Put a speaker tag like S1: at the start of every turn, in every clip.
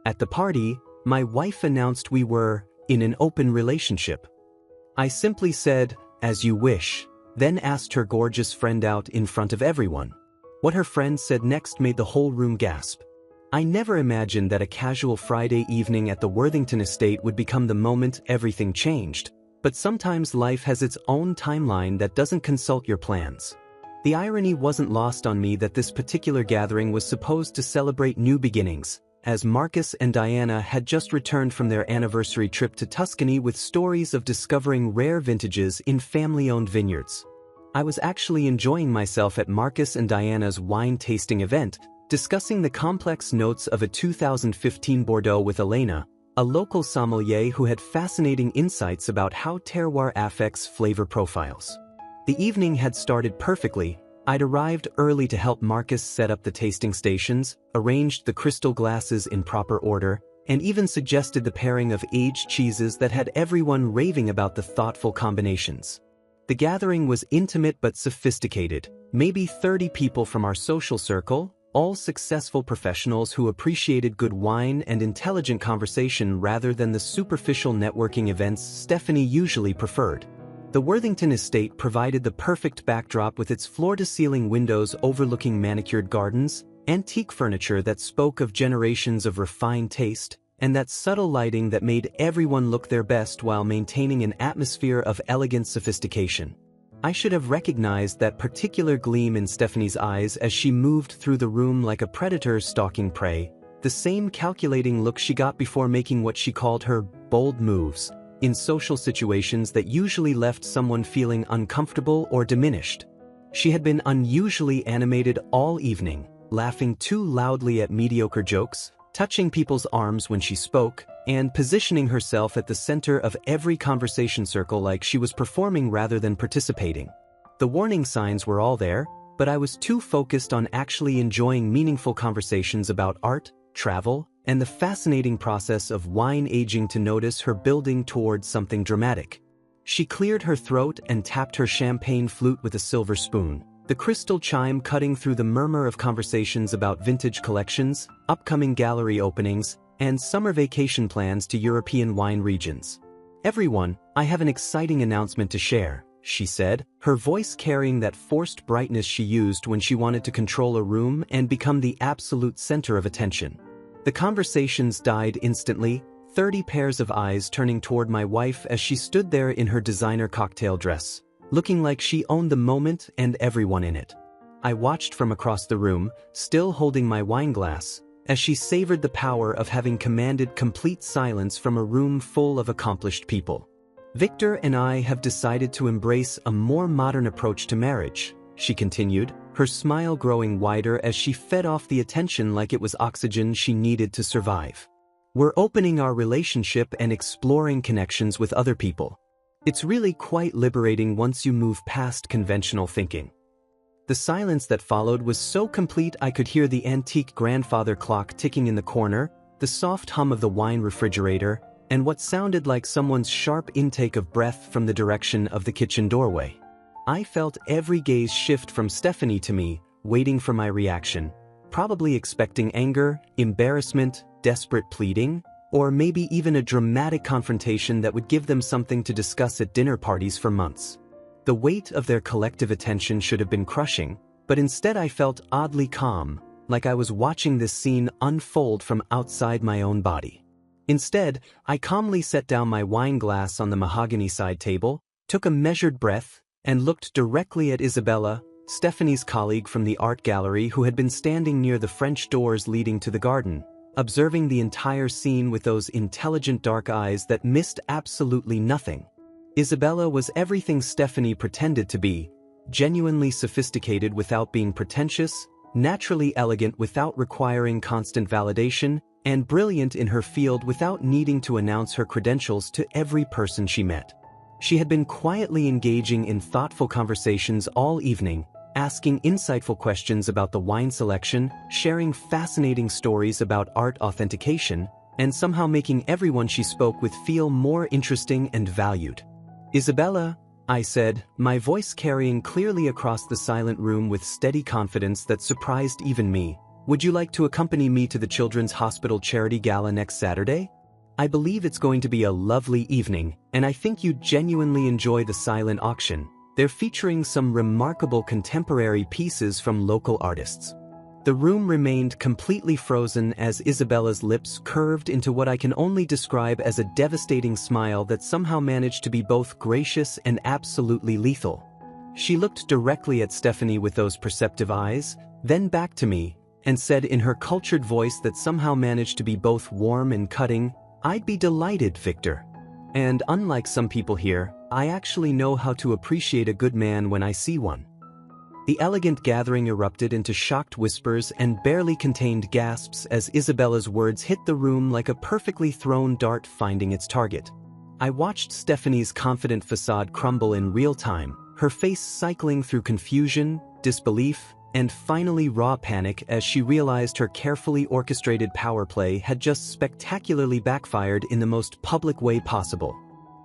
S1: At the party, my wife announced we were in an open relationship. I simply said, "As you wish," then asked her gorgeous friend out in front of everyone. What her friend said next made the whole room gasp. I never imagined that a casual Friday evening at the Worthington estate would become the moment everything changed, but sometimes life has its own timeline that doesn't consult your plans. The irony wasn't lost on me that this particular gathering was supposed to celebrate new beginnings, as Marcus and Diana had just returned from their anniversary trip to Tuscany with stories of discovering rare vintages in family-owned vineyards. I was actually enjoying myself at Marcus and Diana's wine tasting event, discussing the complex notes of a 2015 Bordeaux with Elena, a local sommelier who had fascinating insights about how terroir affects flavor profiles. The evening had started perfectly. I'd arrived early to help Marcus set up the tasting stations, arranged the crystal glasses in proper order, and even suggested the pairing of aged cheeses that had everyone raving about the thoughtful combinations. The gathering was intimate but sophisticated, maybe 30 people from our social circle, all successful professionals who appreciated good wine and intelligent conversation rather than the superficial networking events Stephanie usually preferred. The Worthington estate provided the perfect backdrop with its floor-to-ceiling windows overlooking manicured gardens, antique furniture that spoke of generations of refined taste, and that subtle lighting that made everyone look their best while maintaining an atmosphere of elegant sophistication. I should have recognized that particular gleam in Stephanie's eyes as she moved through the room like a predator stalking prey, the same calculating look she got before making what she called her bold moves in social situations that usually left someone feeling uncomfortable or diminished. She had been unusually animated all evening, laughing too loudly at mediocre jokes, touching people's arms when she spoke, and positioning herself at the center of every conversation circle like she was performing rather than participating. The warning signs were all there, but I was too focused on actually enjoying meaningful conversations about art, travel, and the fascinating process of wine aging to notice her building towards something dramatic. She cleared her throat and tapped her champagne flute with a silver spoon, the crystal chime cutting through the murmur of conversations about vintage collections, upcoming gallery openings, and summer vacation plans to European wine regions. "Everyone, I have an exciting announcement to share," she said, her voice carrying that forced brightness she used when she wanted to control a room and become the absolute center of attention. The conversations died instantly, 30 pairs of eyes turning toward my wife as she stood there in her designer cocktail dress, looking like she owned the moment and everyone in it. I watched from across the room, still holding my wine glass, as she savored the power of having commanded complete silence from a room full of accomplished people. "Victor and I have decided to embrace a more modern approach to marriage," she continued, her smile growing wider as she fed off the attention like it was oxygen she needed to survive. "We're opening our relationship and exploring connections with other people. It's really quite liberating once you move past conventional thinking." The silence that followed was so complete I could hear the antique grandfather clock ticking in the corner, the soft hum of the wine refrigerator, and what sounded like someone's sharp intake of breath from the direction of the kitchen doorway. I felt every gaze shift from Stephanie to me, waiting for my reaction, probably expecting anger, embarrassment, desperate pleading, or maybe even a dramatic confrontation that would give them something to discuss at dinner parties for months. The weight of their collective attention should have been crushing, but instead I felt oddly calm, like I was watching this scene unfold from outside my own body. Instead, I calmly set down my wine glass on the mahogany side table, took a measured breath, and looked directly at Isabella, Stephanie's colleague from the art gallery who had been standing near the French doors leading to the garden, observing the entire scene with those intelligent dark eyes that missed absolutely nothing. Isabella was everything Stephanie pretended to be, genuinely sophisticated without being pretentious, naturally elegant without requiring constant validation, and brilliant in her field without needing to announce her credentials to every person she met. She had been quietly engaging in thoughtful conversations all evening, asking insightful questions about the wine selection, sharing fascinating stories about art authentication, and somehow making everyone she spoke with feel more interesting and valued. "Isabella," I said, my voice carrying clearly across the silent room with steady confidence that surprised even me, Would you like to accompany me to the Children's Hospital Charity Gala next Saturday? I believe it's going to be a lovely evening, and I think you'd genuinely enjoy the silent auction. They're featuring some remarkable contemporary pieces from local artists. The room remained completely frozen as Isabella's lips curved into what I can only describe as a devastating smile that somehow managed to be both gracious and absolutely lethal. She looked directly at Stephanie with those perceptive eyes, then back to me, and said in her cultured voice that somehow managed to be both warm and cutting, "I'd be delighted, Victor. And unlike some people here, I actually know how to appreciate a good man when I see one." The elegant gathering erupted into shocked whispers and barely contained gasps as Isabella's words hit the room like a perfectly thrown dart finding its target. I watched Stephanie's confident facade crumble in real time, her face cycling through confusion, disbelief, and finally raw panic as she realized her carefully orchestrated power play had just spectacularly backfired in the most public way possible.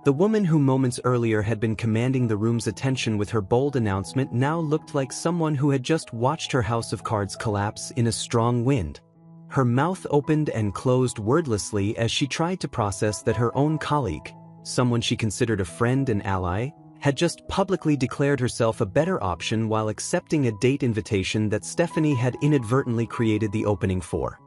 S1: The woman who moments earlier had been commanding the room's attention with her bold announcement now looked like someone who had just watched her house of cards collapse in a strong wind. Her mouth opened and closed wordlessly as she tried to process that her own colleague, someone she considered a friend and ally, had just publicly declared herself a better option while accepting a date invitation that Stephanie had inadvertently created the opening for.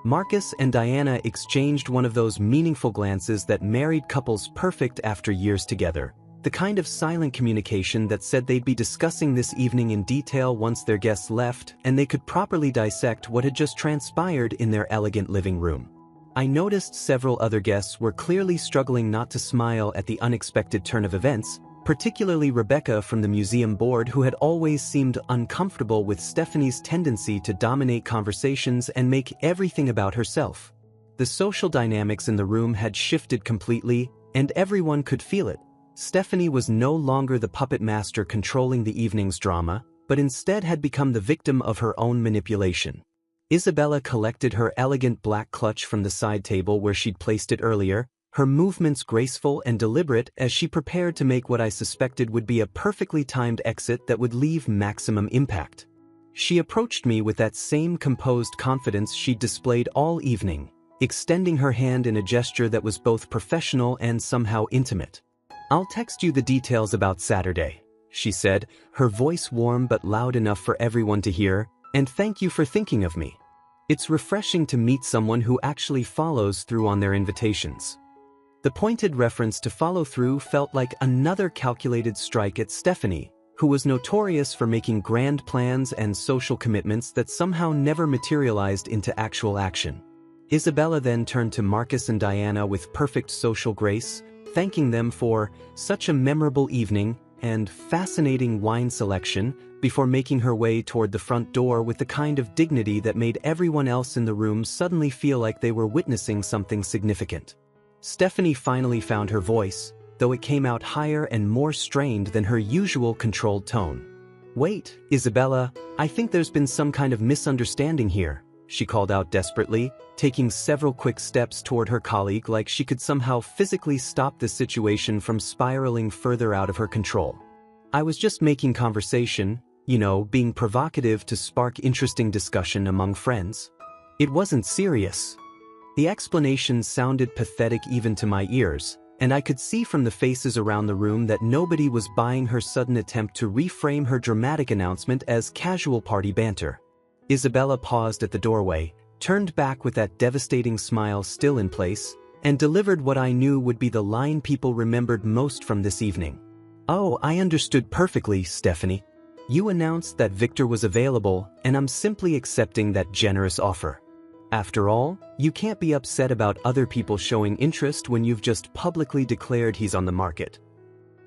S1: Marcus and Diana exchanged one of those meaningful glances that married couples perfect after years together, the kind of silent communication that said they'd be discussing this evening in detail once their guests left and they could properly dissect what had just transpired in their elegant living room. I noticed several other guests were clearly struggling not to smile at the unexpected turn of events, particularly Rebecca from the museum board, who had always seemed uncomfortable with Stephanie's tendency to dominate conversations and make everything about herself. The social dynamics in the room had shifted completely, and everyone could feel it. Stephanie was no longer the puppet master controlling the evening's drama, but instead had become the victim of her own manipulation. Isabella collected her elegant black clutch from the side table where she'd placed it earlier, her movements graceful and deliberate as she prepared to make what I suspected would be a perfectly timed exit that would leave maximum impact. She approached me with that same composed confidence she'd displayed all evening, extending her hand in a gesture that was both professional and somehow intimate. "I'll text you the details about Saturday," she said, her voice warm but loud enough for everyone to hear, "and thank you for thinking of me. It's refreshing to meet someone who actually follows through on their invitations." The pointed reference to follow through felt like another calculated strike at Stephanie, who was notorious for making grand plans and social commitments that somehow never materialized into actual action. Isabella then turned to Marcus and Diana with perfect social grace, thanking them for such a memorable evening and fascinating wine selection, before making her way toward the front door with the kind of dignity that made everyone else in the room suddenly feel like they were witnessing something significant. Stephanie finally found her voice, though it came out higher and more strained than her usual controlled tone. "Wait, Isabella, I think there's been some kind of misunderstanding here," she called out desperately, taking several quick steps toward her colleague like she could somehow physically stop the situation from spiraling further out of her control. "I was just making conversation, being provocative to spark interesting discussion among friends. It wasn't serious." The explanation sounded pathetic even to my ears, and I could see from the faces around the room that nobody was buying her sudden attempt to reframe her dramatic announcement as casual party banter. Isabella paused at the doorway, turned back with that devastating smile still in place, and delivered what I knew would be the line people remembered most from this evening. "Oh, I understood perfectly, Stephanie. You announced that Victor was available, and I'm simply accepting that generous offer. After all, you can't be upset about other people showing interest when you've just publicly declared he's on the market."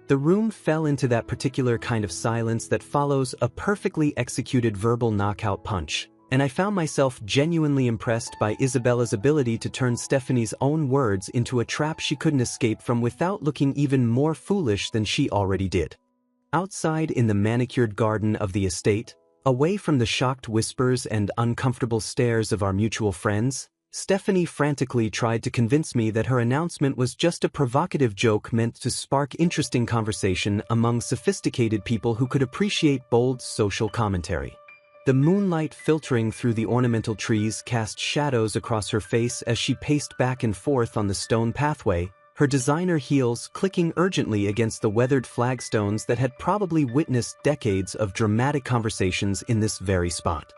S1: The room fell into that particular kind of silence that follows a perfectly executed verbal knockout punch, and I found myself genuinely impressed by Isabella's ability to turn Stephanie's own words into a trap she couldn't escape from without looking even more foolish than she already did. Outside in the manicured garden of the estate, away from the shocked whispers and uncomfortable stares of our mutual friends, Stephanie frantically tried to convince me that her announcement was just a provocative joke meant to spark interesting conversation among sophisticated people who could appreciate bold social commentary. The moonlight filtering through the ornamental trees cast shadows across her face as she paced back and forth on the stone pathway, her designer heels clicking urgently against the weathered flagstones that had probably witnessed decades of dramatic conversations in this very spot.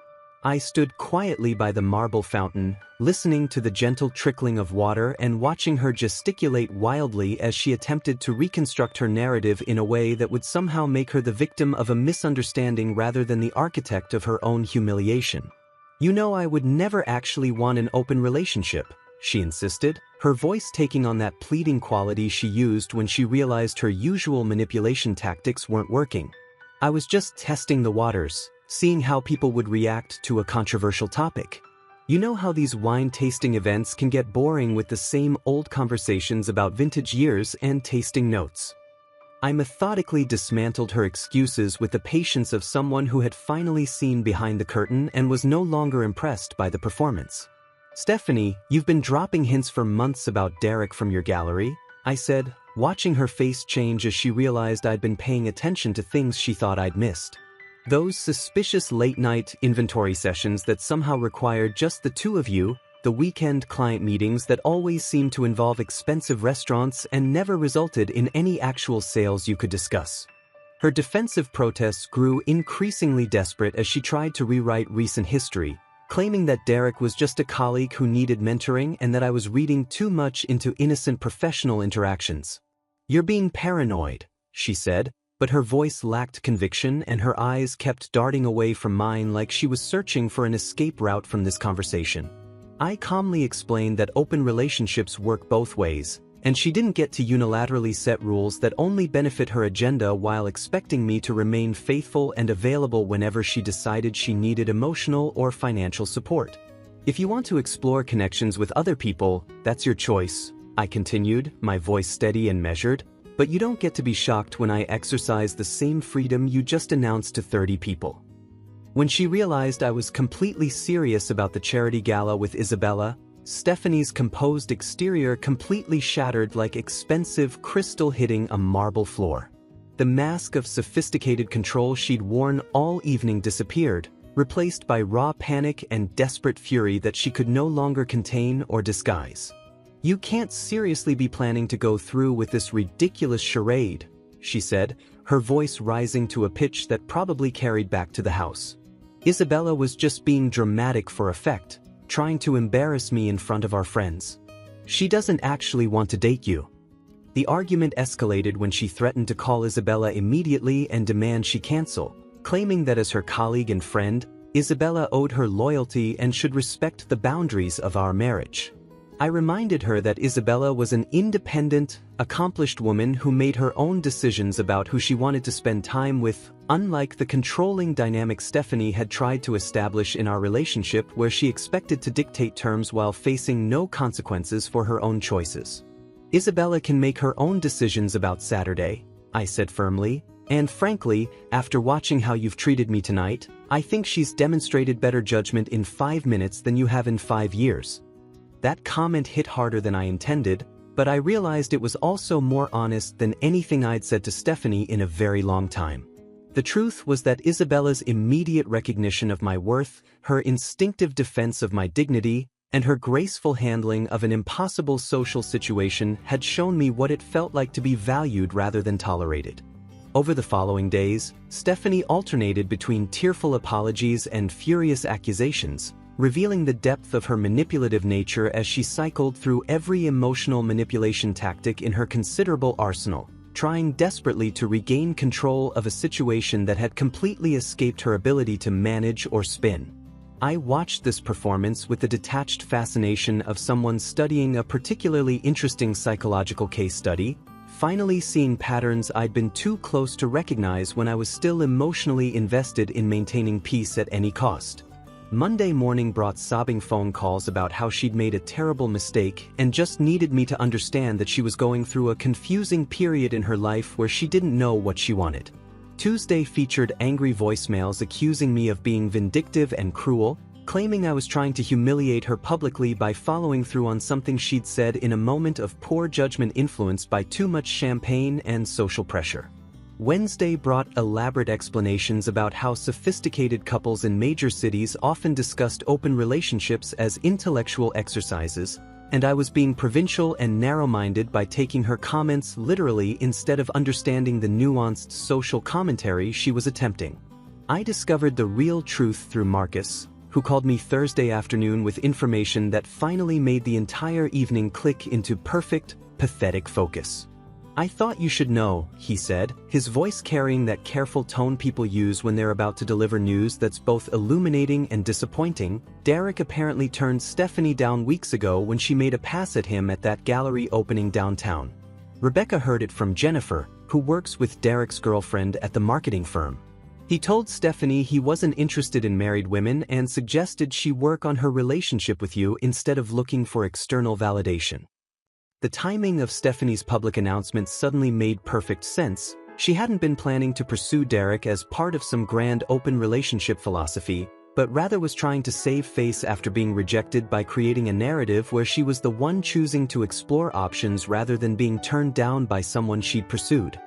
S1: I stood quietly by the marble fountain, listening to the gentle trickling of water and watching her gesticulate wildly as she attempted to reconstruct her narrative in a way that would somehow make her the victim of a misunderstanding rather than the architect of her own humiliation. "You know, I would never actually want an open relationship," she insisted, her voice taking on that pleading quality she used when she realized her usual manipulation tactics weren't working. "I was just testing the waters, seeing how people would react to a controversial topic. You know how these wine tasting events can get boring with the same old conversations about vintage years and tasting notes." I methodically dismantled her excuses with the patience of someone who had finally seen behind the curtain and was no longer impressed by the performance. "Stephanie, you've been dropping hints for months about Derek from your gallery," I said, watching her face change as she realized I'd been paying attention to things she thought I'd missed. "Those suspicious late-night inventory sessions that somehow required just the two of you, the weekend client meetings that always seemed to involve expensive restaurants and never resulted in any actual sales you could discuss." Her defensive protests grew increasingly desperate as she tried to rewrite recent history, claiming that Derek was just a colleague who needed mentoring and that I was reading too much into innocent professional interactions. "You're being paranoid," she said, but her voice lacked conviction and her eyes kept darting away from mine like she was searching for an escape route from this conversation. I calmly explained that open relationships work both ways, and she didn't get to unilaterally set rules that only benefit her agenda while expecting me to remain faithful and available whenever she decided she needed emotional or financial support. "If you want to explore connections with other people, that's your choice," I continued, my voice steady and measured. "But you don't get to be shocked when I exercise the same freedom you just announced to 30 people." When she realized I was completely serious about the charity gala with Isabella, Stephanie's composed exterior completely shattered like expensive crystal hitting a marble floor. The mask of sophisticated control she'd worn all evening disappeared, replaced by raw panic and desperate fury that she could no longer contain or disguise. "You can't seriously be planning to go through with this ridiculous charade," she said, her voice rising to a pitch that probably carried back to the house. "Isabella was just being dramatic for effect, trying to embarrass me in front of our friends. She doesn't actually want to date you." The argument escalated when she threatened to call Isabella immediately and demand she cancel, claiming that as her colleague and friend, Isabella owed her loyalty and should respect the boundaries of our marriage. I reminded her that Isabella was an independent, accomplished woman who made her own decisions about who she wanted to spend time with, unlike the controlling dynamic Stephanie had tried to establish in our relationship where she expected to dictate terms while facing no consequences for her own choices. "Isabella can make her own decisions about Saturday," I said firmly, "and frankly, after watching how you've treated me tonight, I think she's demonstrated better judgment in 5 minutes than you have in 5 years. That comment hit harder than I intended, but I realized it was also more honest than anything I'd said to Stephanie in a very long time. The truth was that Isabella's immediate recognition of my worth, her instinctive defense of my dignity, and her graceful handling of an impossible social situation had shown me what it felt like to be valued rather than tolerated. Over the following days, Stephanie alternated between tearful apologies and furious accusations, revealing the depth of her manipulative nature as she cycled through every emotional manipulation tactic in her considerable arsenal, trying desperately to regain control of a situation that had completely escaped her ability to manage or spin. I watched this performance with the detached fascination of someone studying a particularly interesting psychological case study, finally seeing patterns I'd been too close to recognize when I was still emotionally invested in maintaining peace at any cost. Monday morning brought sobbing phone calls about how she'd made a terrible mistake and just needed me to understand that she was going through a confusing period in her life where she didn't know what she wanted. Tuesday featured angry voicemails accusing me of being vindictive and cruel, claiming I was trying to humiliate her publicly by following through on something she'd said in a moment of poor judgment influenced by too much champagne and social pressure. Wednesday brought elaborate explanations about how sophisticated couples in major cities often discussed open relationships as intellectual exercises, and I was being provincial and narrow-minded by taking her comments literally instead of understanding the nuanced social commentary she was attempting. I discovered the real truth through Marcus, who called me Thursday afternoon with information that finally made the entire evening click into perfect, pathetic focus. "I thought you should know," he said, his voice carrying that careful tone people use when they're about to deliver news that's both illuminating and disappointing. "Derek apparently turned Stephanie down weeks ago when she made a pass at him at that gallery opening downtown." Rebecca heard it from Jennifer, who works with Derek's girlfriend at the marketing firm. "He told Stephanie he wasn't interested in married women and suggested she work on her relationship with you instead of looking for external validation." The timing of Stephanie's public announcement suddenly made perfect sense. She hadn't been planning to pursue Derek as part of some grand open relationship philosophy, but rather was trying to save face after being rejected by creating a narrative where she was the one choosing to explore options rather than being turned down by someone she'd pursued.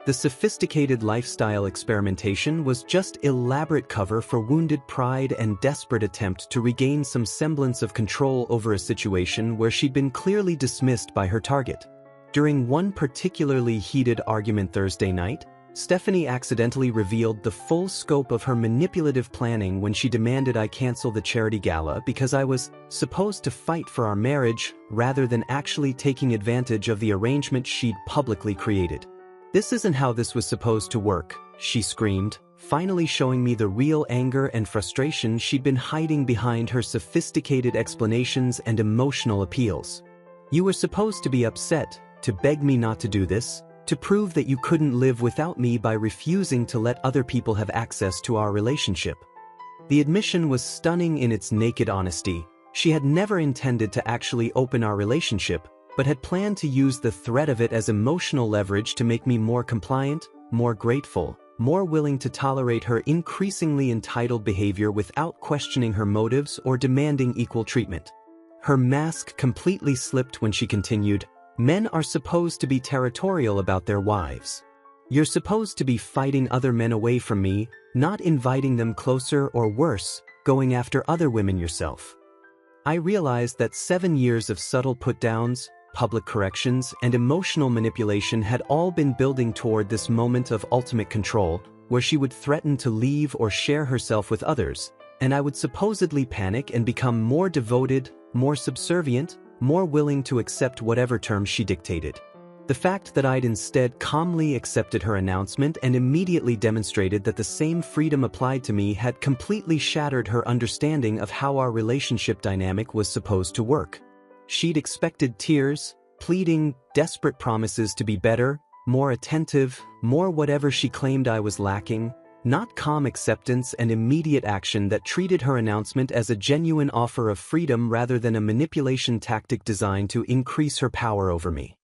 S1: The sophisticated lifestyle experimentation was just elaborate cover for wounded pride and desperate attempt to regain some semblance of control over a situation where she'd been clearly dismissed by her target. During one particularly heated argument Thursday night, Stephanie accidentally revealed the full scope of her manipulative planning when she demanded I cancel the charity gala because I was supposed to fight for our marriage rather than actually taking advantage of the arrangement she'd publicly created. "This isn't how this was supposed to work," she screamed, finally showing me the real anger and frustration she'd been hiding behind her sophisticated explanations and emotional appeals. "You were supposed to be upset, to beg me not to do this, to prove that you couldn't live without me by refusing to let other people have access to our relationship." The admission was stunning in its naked honesty. She had never intended to actually open our relationship, but had planned to use the threat of it as emotional leverage to make me more compliant, more grateful, more willing to tolerate her increasingly entitled behavior without questioning her motives or demanding equal treatment. Her mask completely slipped when she continued, "Men are supposed to be territorial about their wives. You're supposed to be fighting other men away from me, not inviting them closer or worse, going after other women yourself." I realized that 7 years of subtle put-downs, public corrections, and emotional manipulation had all been building toward this moment of ultimate control, where she would threaten to leave or share herself with others, and I would supposedly panic and become more devoted, more subservient, more willing to accept whatever terms she dictated. The fact that I'd instead calmly accepted her announcement and immediately demonstrated that the same freedom applied to me had completely shattered her understanding of how our relationship dynamic was supposed to work. She'd expected tears, pleading, desperate promises to be better, more attentive, more whatever she claimed I was lacking, not calm acceptance and immediate action that treated her announcement as a genuine offer of freedom rather than a manipulation tactic designed to increase her power over me.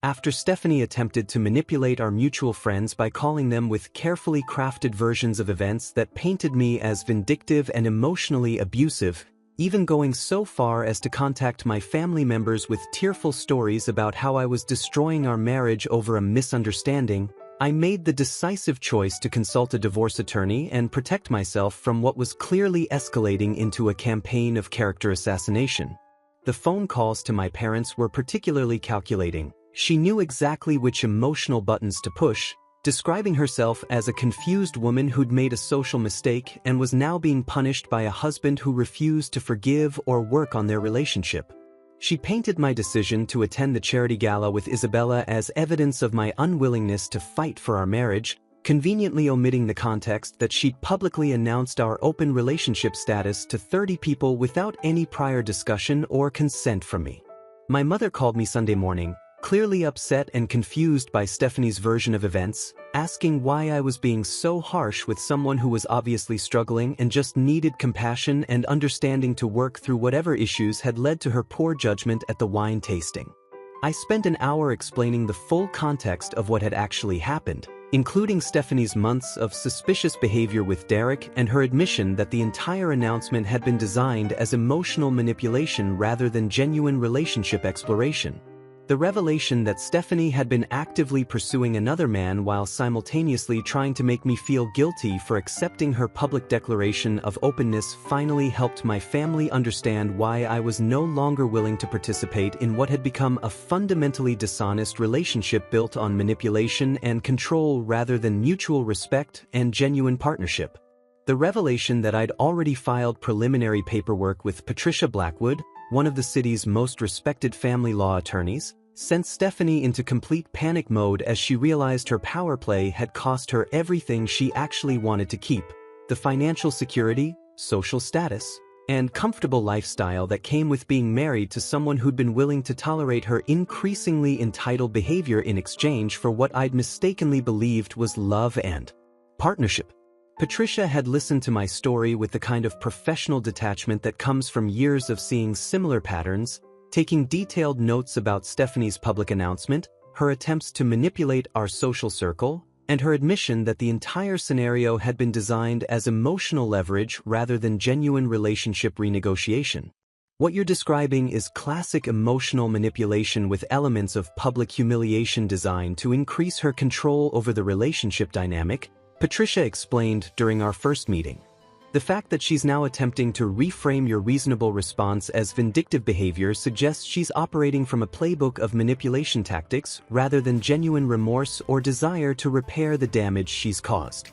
S1: After Stephanie attempted to manipulate our mutual friends by calling them with carefully crafted versions of events that painted me as vindictive and emotionally abusive, even going so far as to contact my family members with tearful stories about how I was destroying our marriage over a misunderstanding, I made the decisive choice to consult a divorce attorney and protect myself from what was clearly escalating into a campaign of character assassination. The phone calls to my parents were particularly calculating. She knew exactly which emotional buttons to push, describing herself as a confused woman who'd made a social mistake and was now being punished by a husband who refused to forgive or work on their relationship. She painted my decision to attend the charity gala with Isabella as evidence of my unwillingness to fight for our marriage, conveniently omitting the context that she'd publicly announced our open relationship status to 30 people without any prior discussion or consent from me. My mother called me Sunday morning, clearly upset and confused by Stephanie's version of events, asking why I was being so harsh with someone who was obviously struggling and just needed compassion and understanding to work through whatever issues had led to her poor judgment at the wine tasting. I spent an hour explaining the full context of what had actually happened, including Stephanie's months of suspicious behavior with Derek and her admission that the entire announcement had been designed as emotional manipulation rather than genuine relationship exploration. The revelation that Stephanie had been actively pursuing another man while simultaneously trying to make me feel guilty for accepting her public declaration of openness finally helped my family understand why I was no longer willing to participate in what had become a fundamentally dishonest relationship built on manipulation and control rather than mutual respect and genuine partnership. The revelation that I'd already filed preliminary paperwork with Patricia Blackwood, one of the city's most respected family law attorneys, sent Stephanie into complete panic mode as she realized her power play had cost her everything she actually wanted to keep: the financial security, social status, and comfortable lifestyle that came with being married to someone who'd been willing to tolerate her increasingly entitled behavior in exchange for what I'd mistakenly believed was love and partnership. Patricia had listened to my story with the kind of professional detachment that comes from years of seeing similar patterns, taking detailed notes about Stephanie's public announcement, her attempts to manipulate our social circle, and her admission that the entire scenario had been designed as emotional leverage rather than genuine relationship renegotiation. What you're describing is classic emotional manipulation with elements of public humiliation designed to increase her control over the relationship dynamic, Patricia explained during our first meeting. The fact that she's now attempting to reframe your reasonable response as vindictive behavior suggests she's operating from a playbook of manipulation tactics rather than genuine remorse or desire to repair the damage she's caused.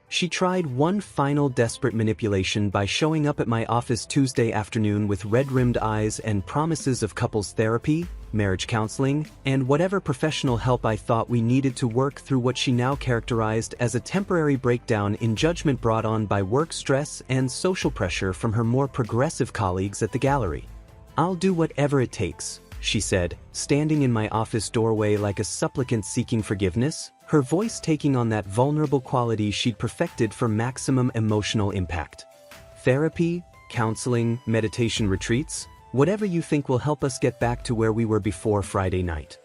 S1: She tried one final desperate manipulation by showing up at my office Tuesday afternoon with red-rimmed eyes and promises of couples therapy, marriage counseling, and whatever professional help I thought we needed to work through what she now characterized as a temporary breakdown in judgment brought on by work stress and social pressure from her more progressive colleagues at the gallery. "I'll do whatever it takes," she said, standing in my office doorway like a supplicant seeking forgiveness, her voice taking on that vulnerable quality she'd perfected for maximum emotional impact. "Therapy, counseling, meditation retreats, whatever you think will help us get back to where we were before Friday night."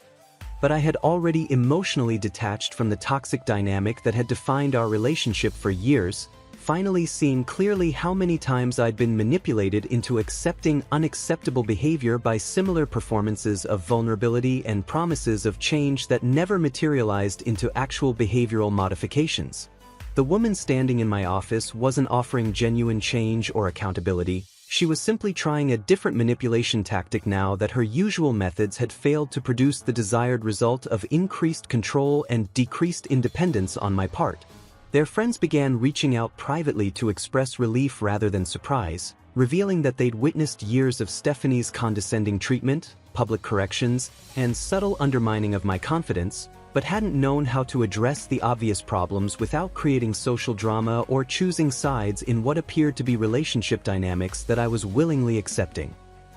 S1: But I had already emotionally detached from the toxic dynamic that had defined our relationship for years, finally seeing clearly how many times I'd been manipulated into accepting unacceptable behavior by similar performances of vulnerability and promises of change that never materialized into actual behavioral modifications. The woman standing in my office wasn't offering genuine change or accountability. She was simply trying a different manipulation tactic now that her usual methods had failed to produce the desired result of increased control and decreased independence on my part. Their friends began reaching out privately to express relief rather than surprise, revealing that they'd witnessed years of Stephanie's condescending treatment, public corrections, and subtle undermining of my confidence, but hadn't known how to address the obvious problems without creating social drama or choosing sides in what appeared to be relationship dynamics that I was willingly accepting.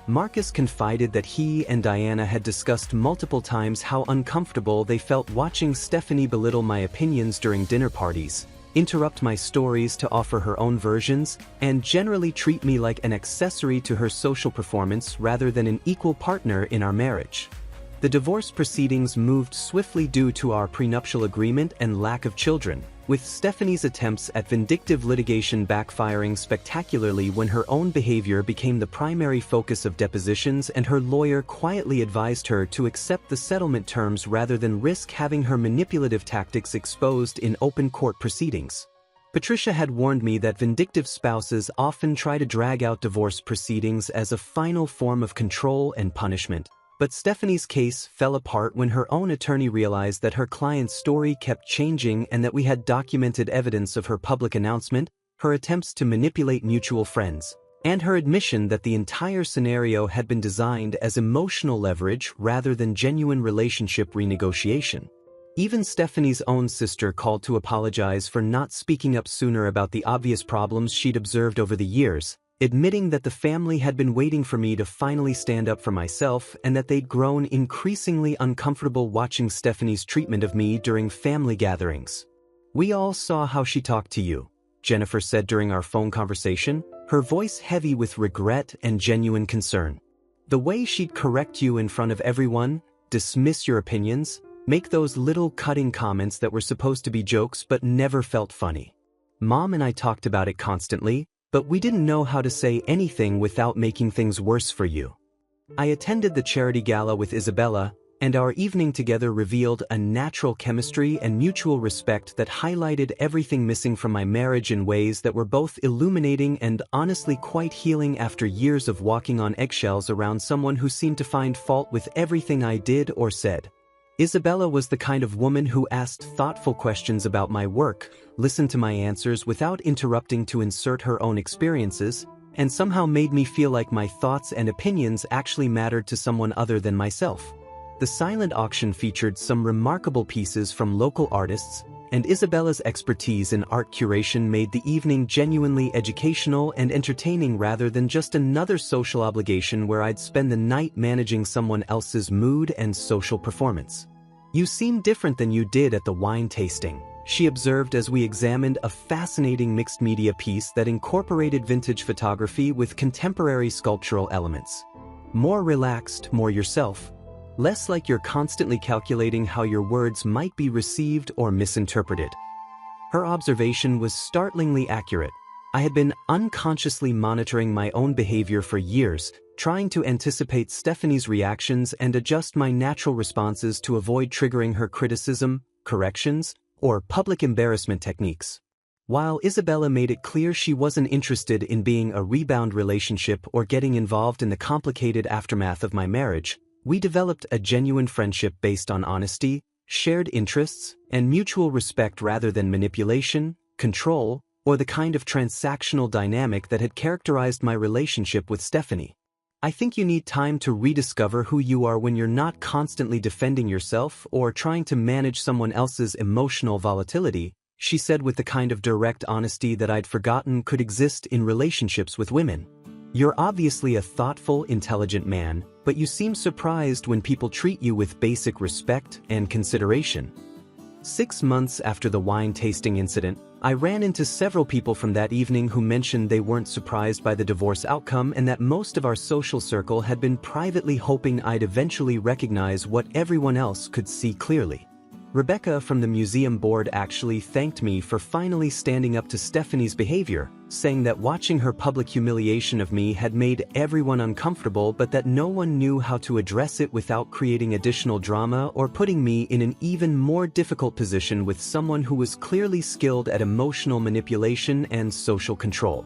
S1: Marcus confided that he and Diana had discussed multiple times how uncomfortable they felt watching Stephanie belittle my opinions during dinner parties, interrupt my stories to offer her own versions, and generally treat me like an accessory to her social performance rather than an equal partner in our marriage. The divorce proceedings moved swiftly due to our prenuptial agreement and lack of children, with Stephanie's attempts at vindictive litigation backfiring spectacularly when her own behavior became the primary focus of depositions and her lawyer quietly advised her to accept the settlement terms rather than risk having her manipulative tactics exposed in open court proceedings. Patricia had warned me that vindictive spouses often try to drag out divorce proceedings as a final form of control and punishment. But Stephanie's case fell apart when her own attorney realized that her client's story kept changing and that we had documented evidence of her public announcement, her attempts to manipulate mutual friends, and her admission that the entire scenario had been designed as emotional leverage rather than genuine relationship renegotiation. Even Stephanie's own sister called to apologize for not speaking up sooner about the obvious problems she'd observed over the years, admitting that the family had been waiting for me to finally stand up for myself and that they'd grown increasingly uncomfortable watching Stephanie's treatment of me during family gatherings. "We all saw how she talked to you," Jennifer said during our phone conversation, her voice heavy with regret and genuine concern. "The way she'd correct you in front of everyone, dismiss your opinions, make those little cutting comments that were supposed to be jokes but never felt funny. Mom and I talked about it constantly, but we didn't know how to say anything without making things worse for you." I attended the charity gala with Isabella, and our evening together revealed a natural chemistry and mutual respect that highlighted everything missing from my marriage in ways that were both illuminating and honestly quite healing after years of walking on eggshells around someone who seemed to find fault with everything I did or said. Isabella was the kind of woman who asked thoughtful questions about my work, listened to my answers without interrupting to insert her own experiences, and somehow made me feel like my thoughts and opinions actually mattered to someone other than myself. The silent auction featured some remarkable pieces from local artists, and Isabella's expertise in art curation made the evening genuinely educational and entertaining rather than just another social obligation where I'd spend the night managing someone else's mood and social performance. "You seem different than you did at the wine tasting," she observed as we examined a fascinating mixed media piece that incorporated vintage photography with contemporary sculptural elements. "More relaxed, more yourself. Less like you're constantly calculating how your words might be received or misinterpreted." Her observation was startlingly accurate. I had been unconsciously monitoring my own behavior for years, trying to anticipate Stephanie's reactions and adjust my natural responses to avoid triggering her criticism, corrections, or public embarrassment techniques. While Isabella made it clear she wasn't interested in being a rebound relationship or getting involved in the complicated aftermath of my marriage, we developed a genuine friendship based on honesty, shared interests, and mutual respect rather than manipulation, control, or the kind of transactional dynamic that had characterized my relationship with Stephanie. "I think you need time to rediscover who you are when you're not constantly defending yourself or trying to manage someone else's emotional volatility," she said with the kind of direct honesty that I'd forgotten could exist in relationships with women. "You're obviously a thoughtful, intelligent man, but you seem surprised when people treat you with basic respect and consideration." 6 months after the wine tasting incident, I ran into several people from that evening who mentioned they weren't surprised by the divorce outcome and that most of our social circle had been privately hoping I'd eventually recognize what everyone else could see clearly. Rebecca from the museum board actually thanked me for finally standing up to Stephanie's behavior, saying that watching her public humiliation of me had made everyone uncomfortable but that no one knew how to address it without creating additional drama or putting me in an even more difficult position with someone who was clearly skilled at emotional manipulation and social control.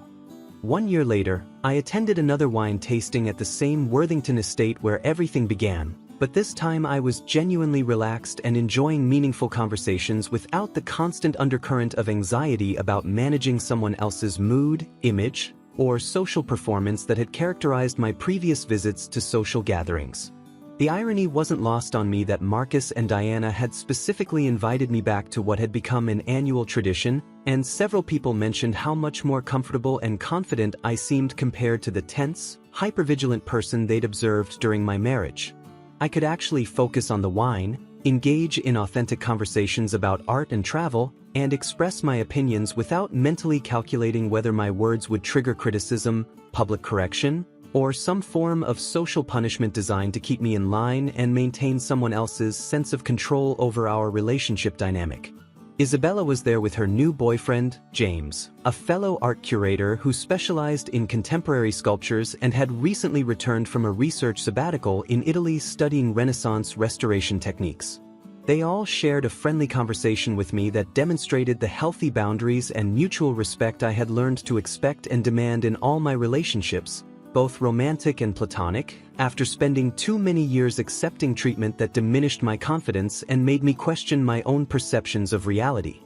S1: 1 year later, I attended another wine tasting at the same Worthington estate where everything began. But this time I was genuinely relaxed and enjoying meaningful conversations without the constant undercurrent of anxiety about managing someone else's mood, image, or social performance that had characterized my previous visits to social gatherings. The irony wasn't lost on me that Marcus and Diana had specifically invited me back to what had become an annual tradition, and several people mentioned how much more comfortable and confident I seemed compared to the tense, hypervigilant person they'd observed during my marriage. I could actually focus on the wine, engage in authentic conversations about art and travel, and express my opinions without mentally calculating whether my words would trigger criticism, public correction, or some form of social punishment designed to keep me in line and maintain someone else's sense of control over our relationship dynamic. Isabella was there with her new boyfriend, James, a fellow art curator who specialized in contemporary sculptures and had recently returned from a research sabbatical in Italy studying Renaissance restoration techniques. They all shared a friendly conversation with me that demonstrated the healthy boundaries and mutual respect I had learned to expect and demand in all my relationships, both romantic and platonic, after spending too many years accepting treatment that diminished my confidence and made me question my own perceptions of reality.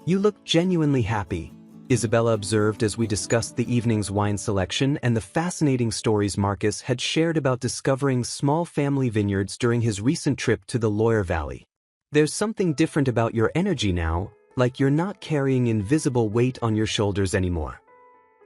S1: "You look genuinely happy," Isabella observed as we discussed the evening's wine selection and the fascinating stories Marcus had shared about discovering small family vineyards during his recent trip to the Loire Valley. "There's something different about your energy now, like you're not carrying invisible weight on your shoulders anymore."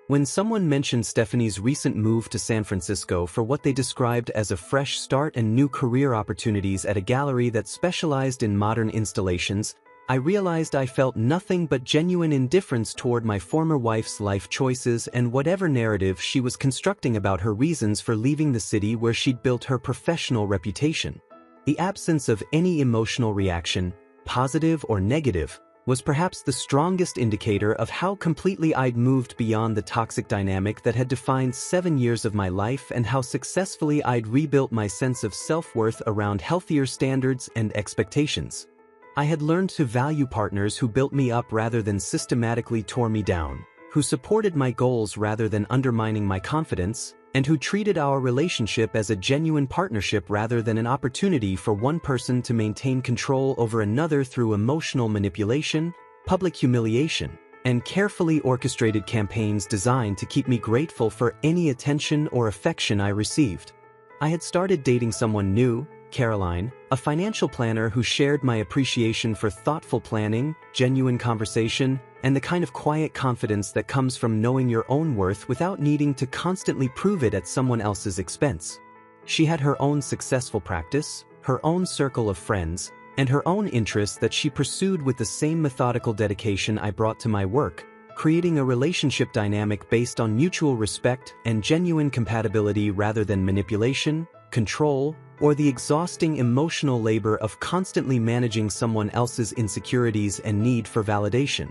S1: When someone mentioned Stephanie's recent move to San Francisco for what they described as a fresh start and new career opportunities at a gallery that specialized in modern installations, I realized I felt nothing but genuine indifference toward my former wife's life choices and whatever narrative she was constructing about her reasons for leaving the city where she'd built her professional reputation. The absence of any emotional reaction, positive or negative, was perhaps the strongest indicator of how completely I'd moved beyond the toxic dynamic that had defined 7 years of my life and how successfully I'd rebuilt my sense of self-worth around healthier standards and expectations. I had learned to value partners who built me up rather than systematically tore me down, who supported my goals rather than undermining my confidence, and who treated our relationship as a genuine partnership rather than an opportunity for one person to maintain control over another through emotional manipulation, public humiliation, and carefully orchestrated campaigns designed to keep me grateful for any attention or affection I received. I had started dating someone new, Caroline, a financial planner who shared my appreciation for thoughtful planning, genuine conversation, and the kind of quiet confidence that comes from knowing your own worth without needing to constantly prove it at someone else's expense. She had her own successful practice, her own circle of friends, and her own interests that she pursued with the same methodical dedication I brought to my work, creating a relationship dynamic based on mutual respect and genuine compatibility rather than manipulation, control, or the exhausting emotional labor of constantly managing someone else's insecurities and need for validation.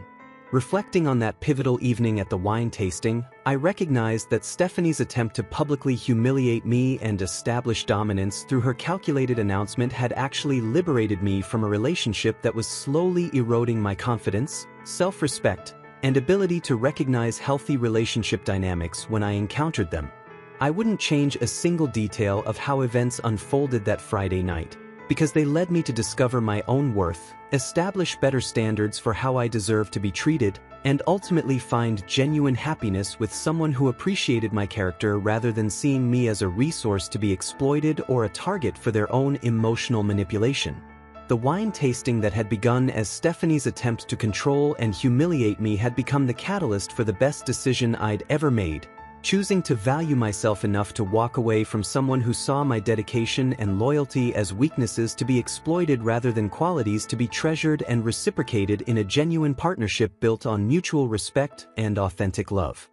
S1: Reflecting on that pivotal evening at the wine tasting, I recognized that Stephanie's attempt to publicly humiliate me and establish dominance through her calculated announcement had actually liberated me from a relationship that was slowly eroding my confidence, self-respect, and ability to recognize healthy relationship dynamics when I encountered them. I wouldn't change a single detail of how events unfolded that Friday night, because they led me to discover my own worth, establish better standards for how I deserve to be treated, and ultimately find genuine happiness with someone who appreciated my character rather than seeing me as a resource to be exploited or a target for their own emotional manipulation. The wine tasting that had begun as Stephanie's attempt to control and humiliate me had become the catalyst for the best decision I'd ever made, choosing to value myself enough to walk away from someone who saw my dedication and loyalty as weaknesses to be exploited rather than qualities to be treasured and reciprocated in a genuine partnership built on mutual respect and authentic love.